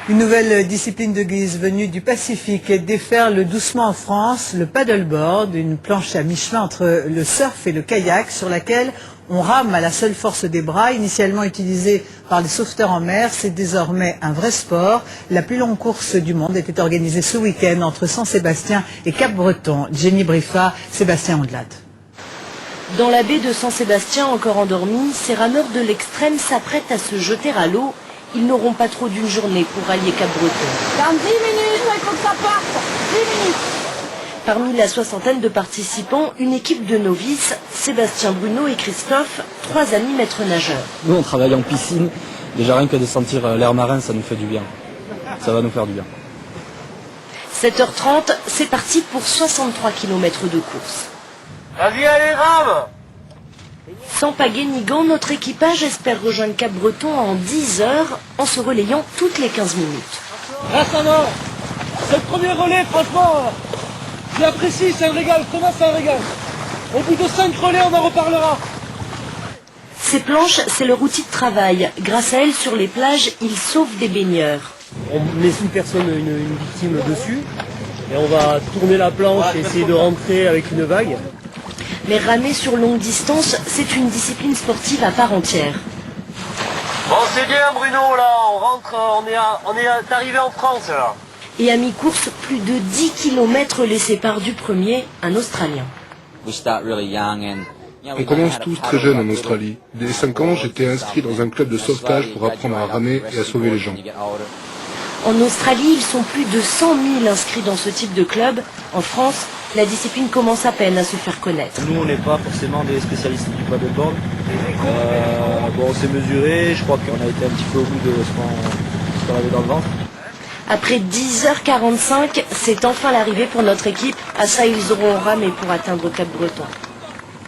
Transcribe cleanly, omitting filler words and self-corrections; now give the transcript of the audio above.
Une nouvelle discipline de guise venue du Pacifique déferle doucement en France, le paddleboard, une planche à mi-chemin entre le surf et le kayak sur laquelle on rame à la seule force des bras. Initialement utilisé par les sauveteurs en mer, c'est désormais un vrai sport. La plus longue course du monde était organisée ce week-end entre Saint-Sébastien et Cap-Breton. Jenny Briffa, Sébastien Ondelat. Dans la baie de Saint-Sébastien, encore endormis, ces rameurs de l'extrême s'apprêtent à se jeter à l'eau. Ils n'auront pas trop d'une journée pour rallier Cap-Breton. Dans 10 minutes, il faut que ça parte. 10 minutes. Parmi la soixantaine de participants, une équipe de novices, Sébastien, Bruno et Christophe, 3 amis maîtres nageurs. Nous, on travaille en piscine. Déjà, rien que de sentir l'air marin, ça nous fait du bien. Ça va nous faire du bien. 7h30, c'est parti pour 63 km de course. Vas-y, allez, rame! Sans pagaie ni gants, notre équipage espère rejoindre Cap-Breton en 10 heures, en se relayant toutes les 15 minutes. Grâce à moi, c'est le premier relais, franchement, j'apprécie, c'est un régal, Thomas, c'est un régal. Au bout de 5 relais, on en reparlera. Ces planches, c'est leur outil de travail. Grâce à elles, sur les plages, ils sauvent des baigneurs. On laisse une personne, une victime dessus, et on va tourner la planche et essayer de rentrer avec une vague. Mais ramer sur longue distance, c'est une discipline sportive à part entière. Bon, c'est bien, Bruno, là, on rentre, on est arrivé en France, là. Et à mi-course, plus de 10 km les séparent du premier, un Australien. On commence tous très jeunes en Australie. Dès les 5 ans, j'étais inscrit dans un club de sauvetage pour apprendre à ramer et à sauver les gens. En Australie, ils sont plus de 100 000 inscrits dans ce type de club. En France, la discipline commence à peine à se faire connaître. Nous, on n'est pas forcément des spécialistes du paddleboard. Bon, on s'est mesuré, je crois qu'on a été un petit peu au bout de ce qu'on avait dans le ventre. Après 10h45, c'est enfin l'arrivée pour notre équipe. À ça, ils auront ramé pour atteindre Cap-Breton.